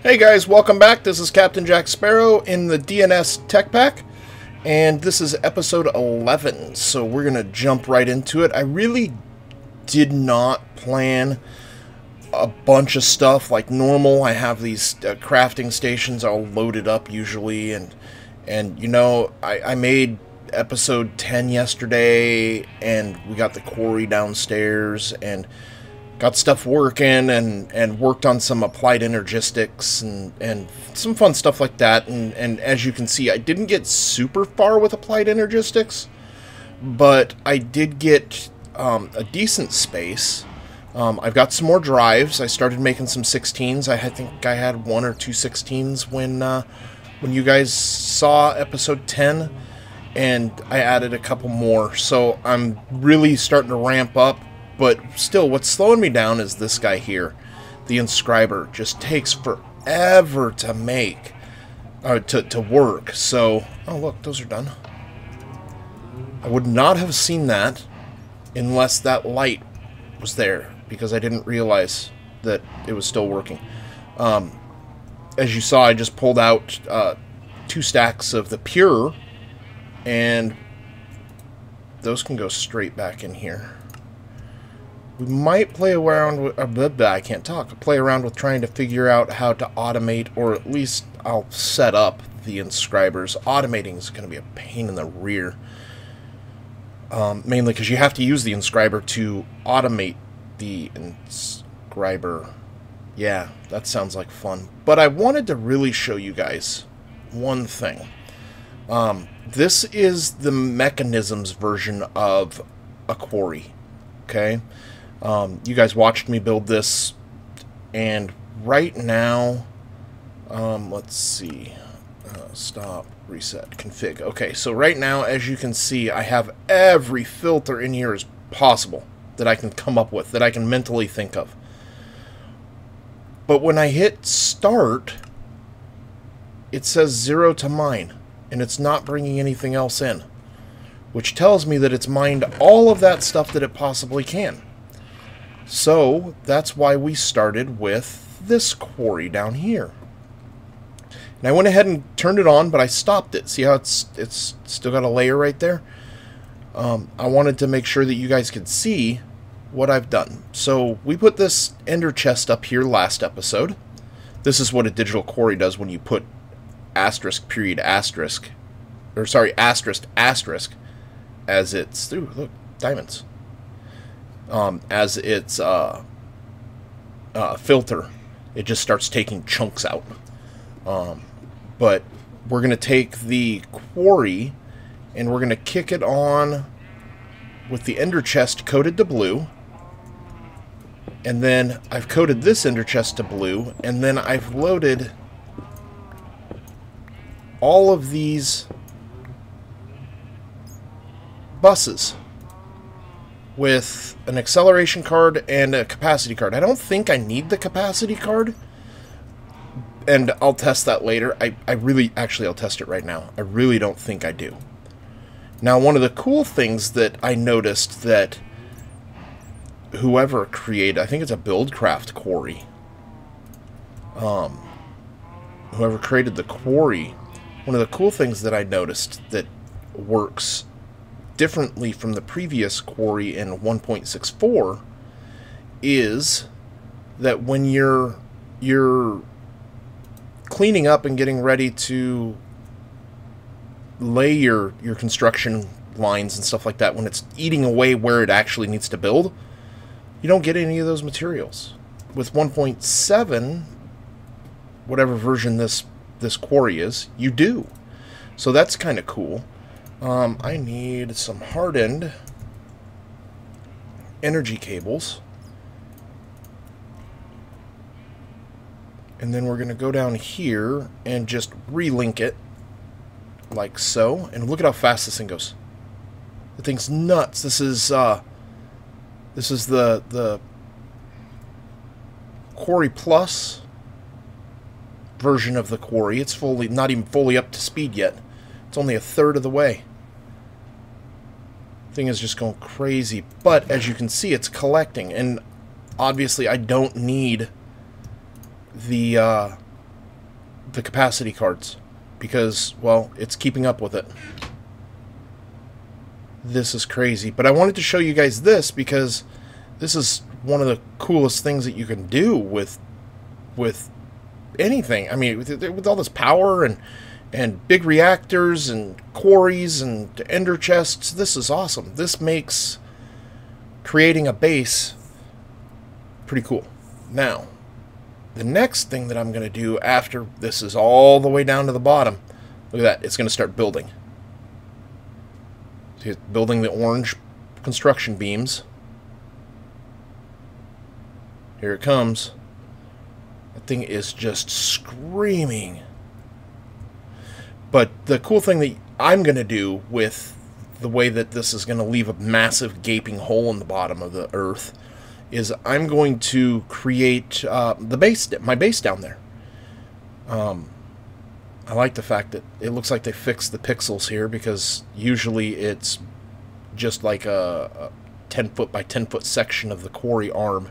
Hey guys, welcome back. This is CaptJacSparo in the DNS Techpack, and this is episode 11, so we're going to jump right into it. I really did not plan a bunch of stuff like normal. I have these crafting stations all loaded up usually, and you know, I made episode 10 yesterday, and we got the quarry downstairs, and got stuff working, and worked on some applied energistics and some fun stuff like that. And as you can see, I didn't get super far with applied energistics, but I did get a decent space. I've got some more drives. I started making some 16s. I think I had 1 or 2 16s when you guys saw episode 10, and I added a couple more. So I'm really starting to ramp up. But still, what's slowing me down is this guy here. The inscriber just takes forever to make, to work. So, oh look, those are done. I would not have seen that unless that light was there, because I didn't realize that it was still working. As you saw, I just pulled out 2 stacks of the pure, and those can go straight back in here. We might play around with, I can't talk, play around with trying to figure out how to automate, or at least I'll set up the inscribers. Automating is going to be a pain in the rear. Mainly because you have to use the inscriber to automate the inscriber. Yeah, that sounds like fun. But I wanted to really show you guys one thing. This is the mechanisms version of a quarry. Okay? You guys watched me build this, and right now, let's see, stop, reset, config. Okay, so right now, as you can see, I have every filter in here as possible that I can come up with, that I can mentally think of. But when I hit start, it says 0 to mine, and it's not bringing anything else in, which tells me that it's mined all of that stuff that it possibly can. So that's why we started with this quarry down here. And I went ahead and turned it on, but I stopped it. See how it's still got a layer right there? I wanted to make sure that you guys could see what I've done. So we put this ender chest up here last episode. This is what a digital quarry does when you put asterisk period asterisk, or sorry, asterisk asterisk, as it's, ooh, look, diamonds. As its filter, it just starts taking chunks out. But we're going to take the quarry, and we're going to kick it on with the ender chest coated to blue. And then I've coated this ender chest to blue, and then I've loaded all of these buses with an acceleration card and a capacity card. I don't think I need the capacity card, and I'll test that later. I'll test it right now. I really don't think I do. Now, one of the cool things that I noticed that whoever created, I think it's a Buildcraft quarry, whoever created the quarry, one of the cool things that I noticed that works differently from the previous quarry in 1.64 is that when you're cleaning up and getting ready to lay your construction lines and stuff like that, when it's eating away where it actually needs to build, you don't get any of those materials. With 1.7, whatever version this quarry is, you do. So that's kind of cool. I need some hardened energy cables. And then we're going to go down here and just relink it like so. And look at how fast this thing goes. The thing's nuts. This is the Quarry Plus version of the quarry. It's not even fully up to speed yet. It's only a third of the way. Thing is just going crazy, but as you can see, it's collecting, and obviously I don't need the the capacity cards because, well, it's keeping up with it. This is crazy. But I wanted to show you guys this because this is one of the coolest things that you can do with anything. I mean, with all this power and big reactors and quarries and ender chests, this is awesome. This makes creating a base pretty cool. Now, the next thing that I'm going to do after this is all the way down to the bottom, look at that, it's going to start building. See, it's building the orange construction beams. Here it comes. That thing is just screaming. But the cool thing that I'm going to do with the way that this is going to leave a massive gaping hole in the bottom of the earth is I'm going to create my base down there. I like the fact that it looks like they fixed the pixels here because usually it's just like a 10-foot by 10-foot section of the quarry arm.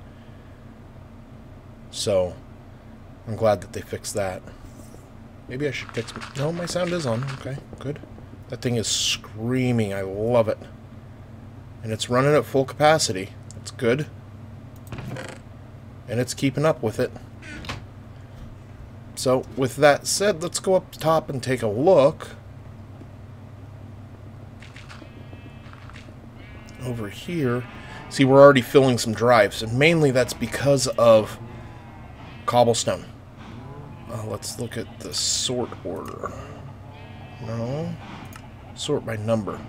So I'm glad that they fixed that. Maybe I should fix... No, my sound is on. Okay, good. That thing is screaming. I love it. And it's running at full capacity. That's good. And it's keeping up with it. So, with that said, let's go up top and take a look. Over here. See, we're already filling some drives. And mainly that's because of cobblestone. Let's look at the sort order. No. Sort by number.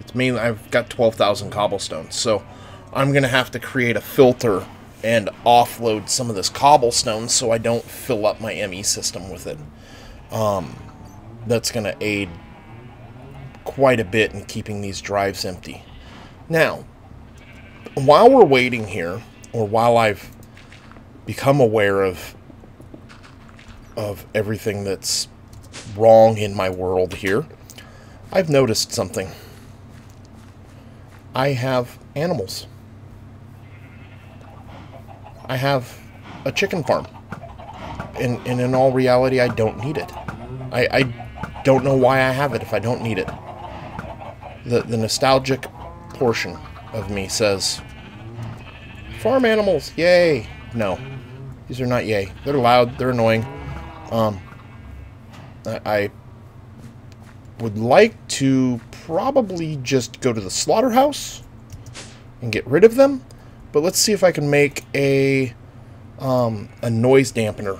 It's mainly, I've got 12,000 cobblestones. So, I'm going to have to create a filter and offload some of this cobblestone so I don't fill up my ME system with it. That's going to aid quite a bit in keeping these drives empty. Now, while we're waiting here, or while I've become aware of everything that's wrong in my world here, I've noticed something. I have animals. I have a chicken farm. And in all reality, I don't need it. I don't know why I have it if I don't need it. The nostalgic portion of me says, farm animals, yay. No, these are not yay. They're loud, they're annoying. I would like to probably just go to the slaughterhouse and get rid of them. But let's see if I can make a noise dampener.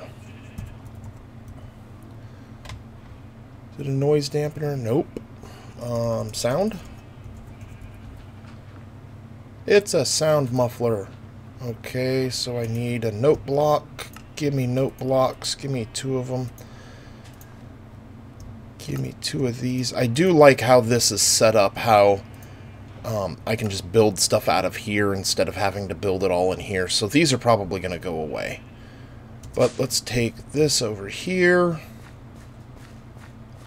Is it a noise dampener? Nope. Sound? It's a sound muffler. Okay, so I need a note block. Give me note blocks. Give me 2 of them. Give me 2 of these. I do like how this is set up, how I can just build stuff out of here instead of having to build it all in here. So these are probably going to go away. But let's take this over here.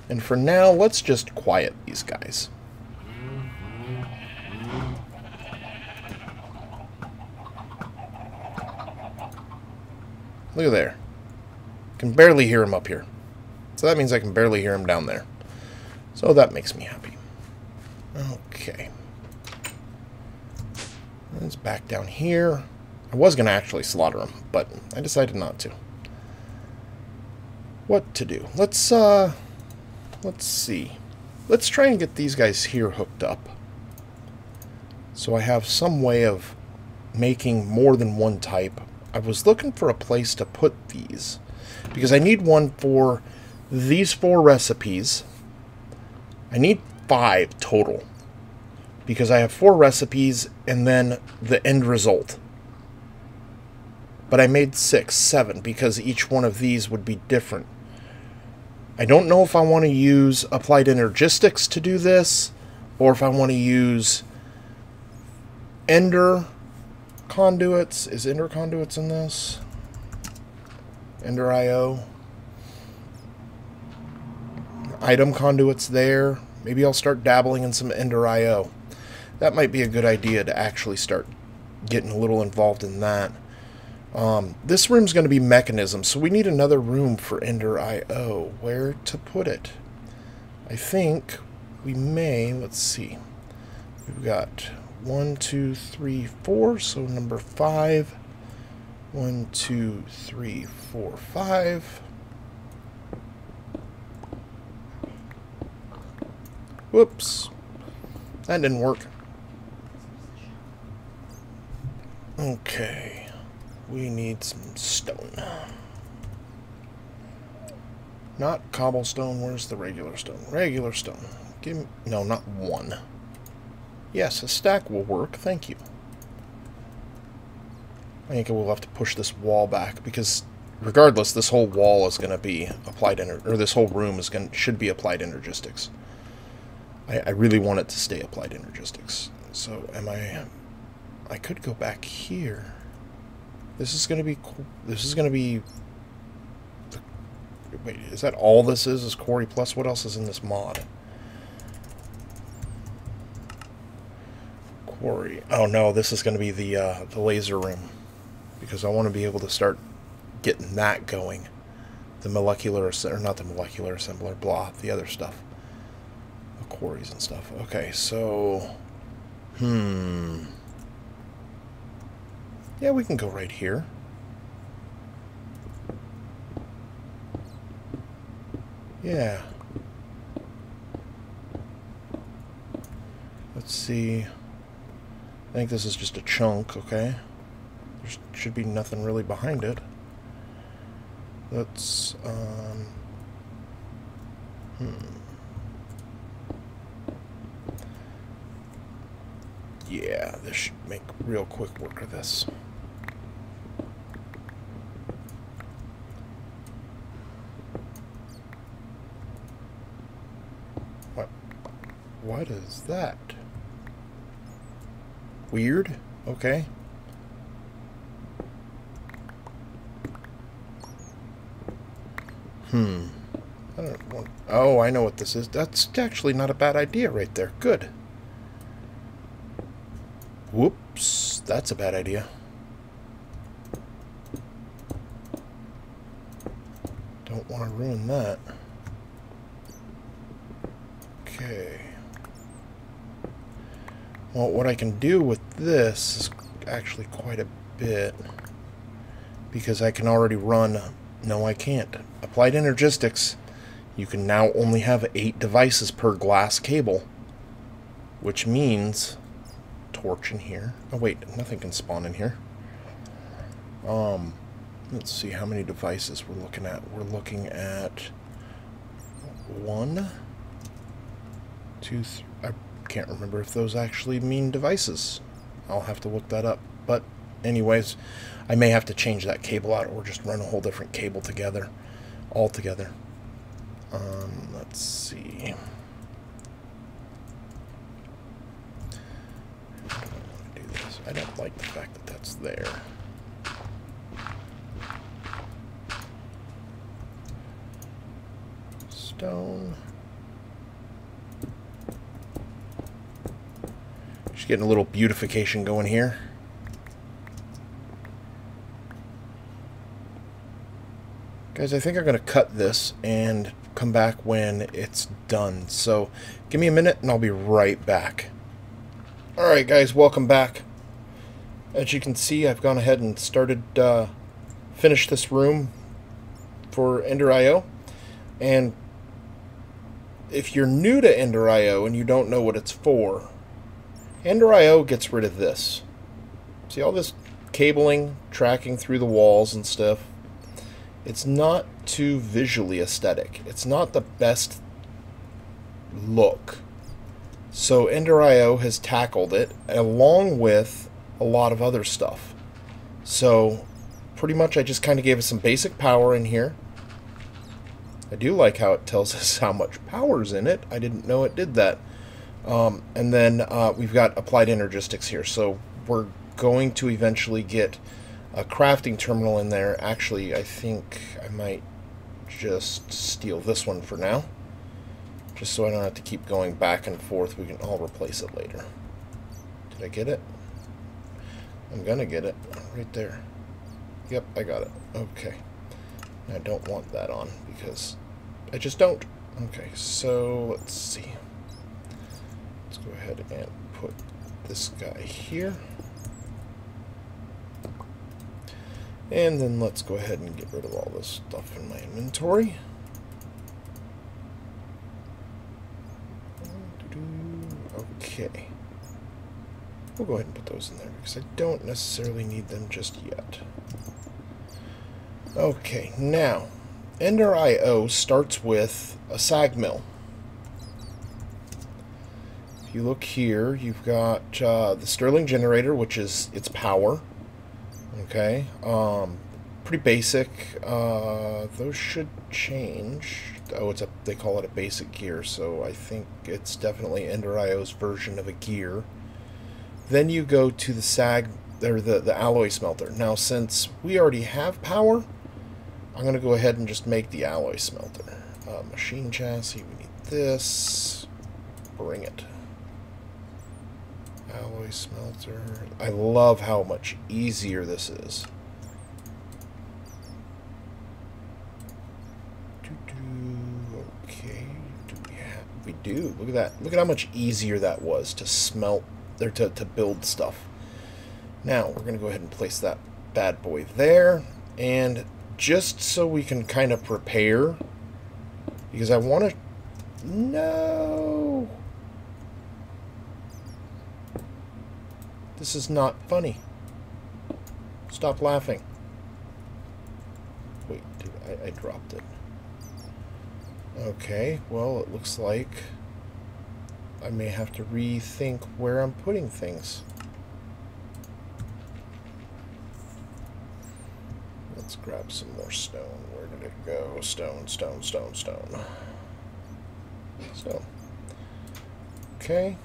And for now, let's just quiet these guys. Look at there. Can barely hear him up here. So that means I can barely hear him down there. So that makes me happy. Okay. It's back down here. I was going to actually slaughter him, but I decided not to. What to do? Let's see. Let's try and get these guys here hooked up. So I have some way of making more than one type. I was looking for a place to put these, because I need one for these 4 recipes. I need 5 total, because I have 4 recipes and then the end result. But I made 6, 7, because each one of these would be different. I don't know if I want to use applied energistics to do this, or if I want to use ender conduits. Is ender conduits in this? Endereye. Item conduits there. Maybe I'll start dabbling in some Endereye. That might be a good idea to actually start getting a little involved in that. This room's going to be mechanism, so we need another room for Endereye. Where to put it? I think we may, let's see. We've got 1, 2, 3, 4, so number 5. 1, 2, 3, 4, 5. Whoops. That didn't work. Okay. We need some stone. Not cobblestone. Where's the regular stone? Regular stone. Give me... No, not 1. Yes, a stack will work. Thank you. I think we'll have to push this wall back because, regardless, this whole wall is going to be applied or this whole room is should be applied energistics. I really want it to stay applied energistics. So, I could go back here. This is going to be cool. This is going to be... Wait, is that all this is? Is Quarry Plus? What else is in this mod? Quarry. Oh no, this is going to be the laser room. Because I want to be able to start getting that going. The molecular... Or not the molecular assembler, blah. The other stuff. The quarries and stuff. Okay, so... Yeah, we can go right here. Yeah. Let's see. I think this is just a chunk, okay? There should be nothing really behind it. Let's, Yeah, this should make real quick work of this. What is that? Weird? Okay. I don't want... Oh, I know what this is. That's actually not a bad idea right there. Good. Whoops. That's a bad idea. Don't want to ruin that. Okay. Well, what I can do with this is actually quite a bit. Because I can already run... No, I can't. Applied Energistics. You can now only have 8 devices per glass cable. Which means... Torch in here. Oh, wait. Nothing can spawn in here. Let's see how many devices we're looking at. We're looking at... 1... 2, 3... I can't remember if those actually mean devices. I'll have to look that up. But anyways, I may have to change that cable out or just run a whole different cable together. All together. Let's see. How do I want to do this? I don't like the fact that that's there. Stone. Just getting a little beautification going here. Guys, I think I'm going to cut this and come back when it's done. So, give me a minute and I'll be right back. Alright guys, welcome back. As you can see, I've gone ahead and started, finished this room for Endereye. And if you're new to Endereye and you don't know what it's for, Endereye gets rid of this. See all this cabling, tracking through the walls and stuff? It's not too visually aesthetic. It's not the best look. So Endereye has tackled it along with a lot of other stuff. So pretty much I just kind of gave it some basic power in here. I do like how it tells us how much power's in it. I didn't know it did that. And then we've got applied energistics here. So we're going to eventually get a crafting terminal in there. Actually, I think I might just steal this one for now. Just so I don't have to keep going back and forth. We can all replace it later. Did I get it? I'm gonna get it. Right there. Yep, I got it. Okay. I don't want that on because I just don't. Okay, so let's see. Let's go ahead and put this guy here. And then let's go ahead and get rid of all this stuff in my inventory. Okay. We'll go ahead and put those in there because I don't necessarily need them just yet. Okay, now, Endereye starts with a sag mill. If you look here, you've got the Stirling generator, which is its power. Okay, pretty basic. Those should change. Oh, they call it a basic gear, so I think it's definitely Endereye's version of a gear. Then you go to the sag, or the alloy smelter. Now, since we already have power, I'm going to go ahead and just make the alloy smelter. Machine chassis, we need this. Bring it. Alloy smelter. I love how much easier this is. Okay. We do. Look at that. Look at how much easier that was to smelt, or to build stuff. Now, we're going to go ahead and place that bad boy there. And just so we can kind of prepare, because I want to... No! This is not funny. Stop laughing. Wait, dude, I dropped it. Okay, well, it looks like I may have to rethink where I'm putting things. Let's grab some more stone. Where did it go? Stone, stone, stone, stone. Stone. Okay.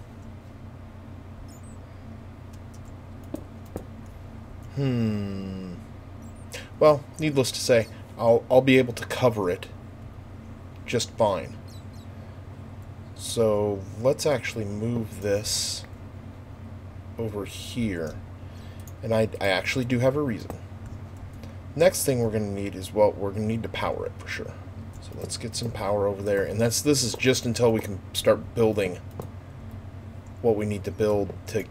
Well, needless to say, I'll be able to cover it just fine. So let's actually move this over here. And I actually do have a reason. Next thing we're going to need is, well, we're going to need to power it for sure. So let's get some power over there. And this is just until we can start building what we need to build to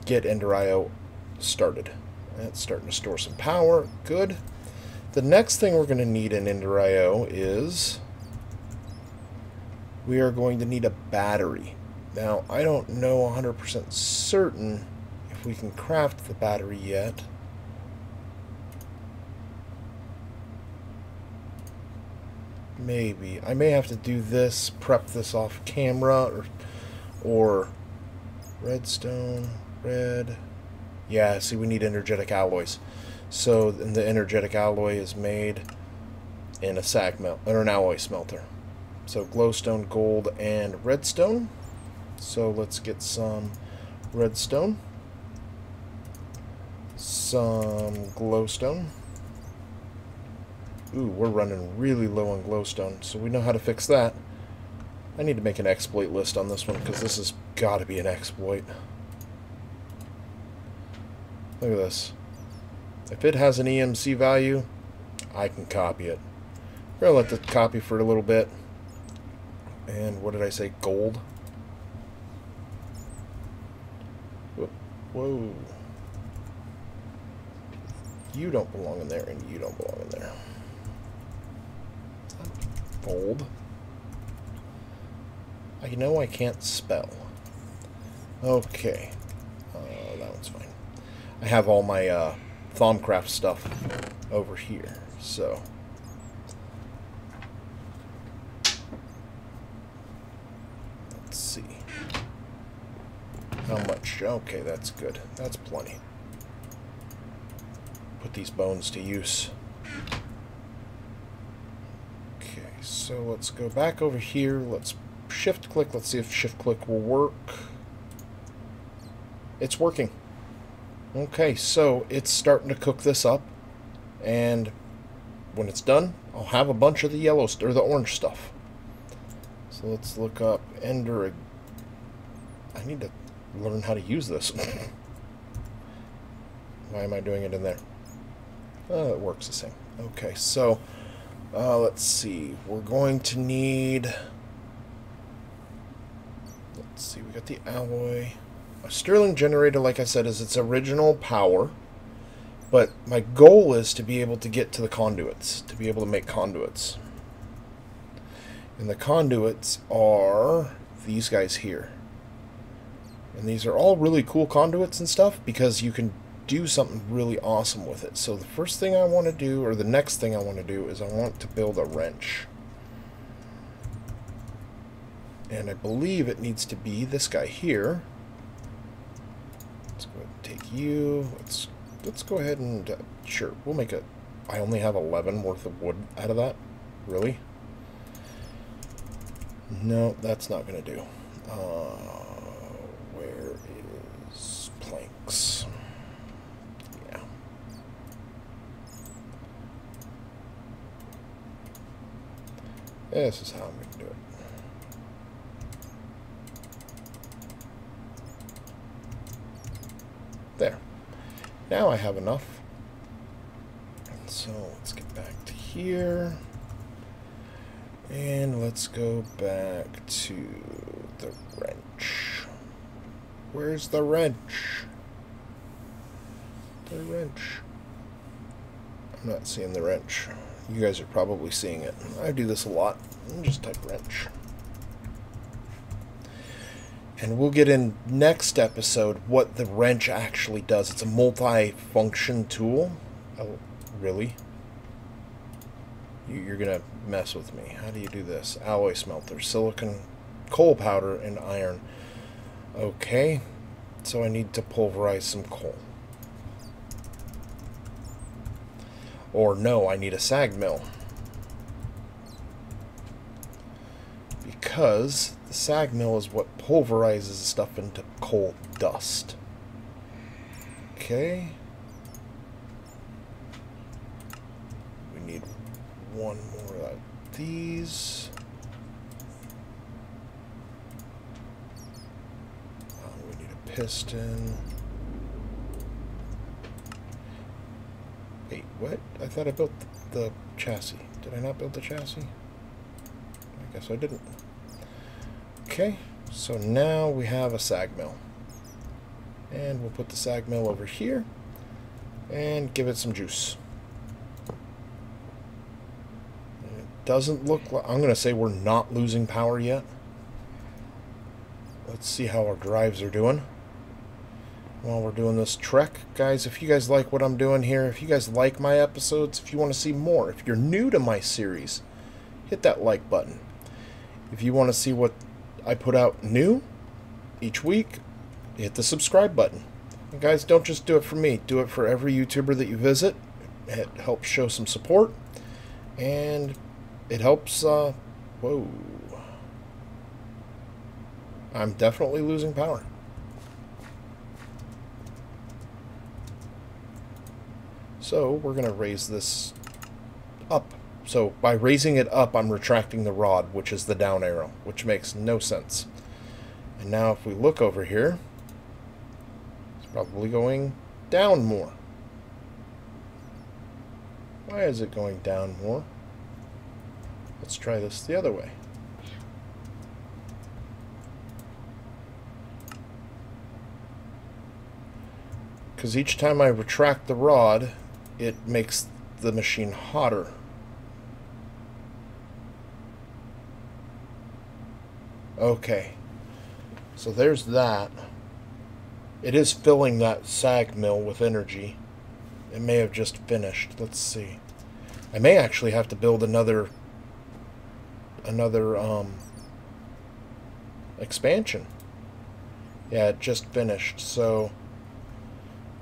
get Endereye started. That's starting to store some power. Good. The next thing we're going to need in Endereye is we are going to need a battery. Now, I don't know 100% certain if we can craft the battery yet. Maybe. I may have to do this, prep this off camera, or redstone, red. Yeah, see, we need energetic alloys. So, and the energetic alloy is made in a sag melt, or an alloy smelter. So, glowstone, gold, and redstone. So, let's get some redstone, some glowstone. Ooh, we're running really low on glowstone, so we know how to fix that. I need to make an exploit list on this one, because this has got to be an exploit. Look at this. If it has an EMC value, I can copy it. We're going to let it copy for a little bit. And what did I say? Gold? Whoa. You don't belong in there, and you don't belong in there. Gold. I know I can't spell. Okay. That one's fine. I have all my Thaumcraft stuff over here, so... Let's see. How much? Okay, that's good. That's plenty. Put these bones to use. Okay, so let's go back over here. Let's shift-click. Let's see if shift-click will work. It's working. Okay, so it's starting to cook this up, and when it's done, I'll have a bunch of the yellow or the orange stuff. So let's look up Ender. I need to learn how to use this. Why am I doing it in there? It works the same. Okay, so let's see. We're going to need... Let's see, we got the alloy. A Stirling generator, like I said, is its original power. But my goal is to be able to get to the conduits, to be able to make conduits. And the conduits are these guys here. And these are all really cool conduits and stuff because you can do something really awesome with it. So the first thing I want to do, or the next thing I want to do, is I want to build a wrench. And I believe it needs to be this guy here. Let's go ahead and take you. Let's go ahead and... sure, we'll make it... I only have 11 worth of wood out of that. Really? No, that's not going to do. Where is planks? Yeah. This is how I'm going to do it. There. Now I have enough. So let's get back to here. And let's go back to the wrench. Where's the wrench? The wrench. I'm not seeing the wrench. You guys are probably seeing it. I do this a lot. Just type wrench. And we'll get in next episode what the wrench actually does. It's a multi-function tool. Oh, really? You're going to mess with me. How do you do this? Alloy smelter, silicon, coal powder, and iron. Okay. So I need to pulverize some coal. Or no, I need a sag mill. Because the sag mill is what pulverizes the stuff into coal dust. Okay. We need one more of these. We need a piston. Wait, what? I thought I built the chassis. Did I not build the chassis? I guess I didn't. Okay, so now we have a sag mill. And we'll put the sag mill over here and give it some juice. And it doesn't look like... I'm going to say we're not losing power yet. Let's see how our drives are doing while we're doing this trek. Guys, if you guys like what I'm doing here, if you guys like my episodes, if you want to see more, if you're new to my series, hit that like button. If you want to see what I put out new each week, hit the subscribe button. And guys, don't just do it for me. Do it for every YouTuber that you visit. It helps show some support. And it helps... whoa. I'm definitely losing power. So we're going to raise this up. So by raising it up, I'm retracting the rod, which is the down arrow, which makes no sense. And now if we look over here, it's probably going down more. Why is it going down more? Let's try this the other way. Because each time I retract the rod, it makes the machine hotter. Okay, so there's that. It is filling that sag mill with energy. It may have just finished. Let's see. I may actually have to build another expansion. Yeah, it just finished, so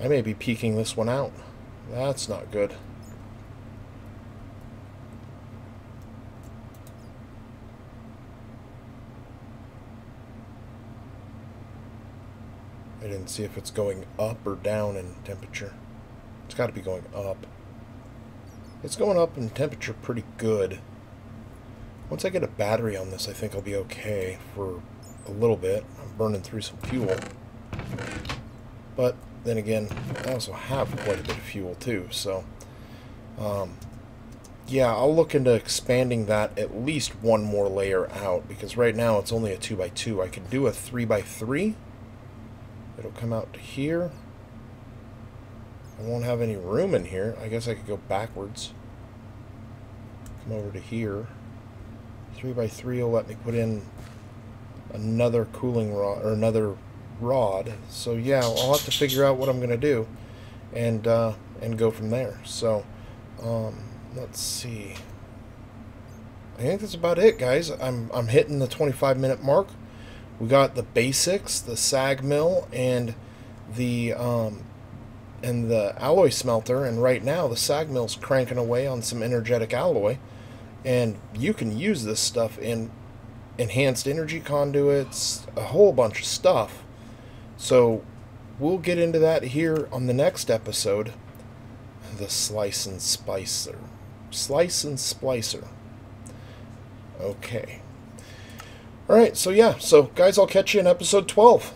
I may be peeking this one out. That's not good. I didn't see if it's going up or down in temperature. It's got to be going up. It's going up in temperature pretty good. Once I get a battery on this, I think I'll be okay for a little bit. I'm burning through some fuel. But then again, I also have quite a bit of fuel too, so Yeah, I'll look into expanding that at least one more layer out, because right now it's only a 2x2. I could do a 3x3. It'll come out to here. I won't have any room in here. I guess I could go backwards. Come over to here. 3x3 will let me put in another cooling rod, or another rod. So yeah, I'll have to figure out what I'm going to do, and go from there. So let's see. I think that's about it, guys. I'm hitting the 25-minute mark. We got the basics, the sag mill, and the alloy smelter, and right now the sag mill's cranking away on some energetic alloy, and you can use this stuff in enhanced energy conduits, a whole bunch of stuff. So we'll get into that here on the next episode, the Slice and Splicer. Slice and Splicer. Okay. Alright, so yeah, so guys, I'll catch you in episode 12.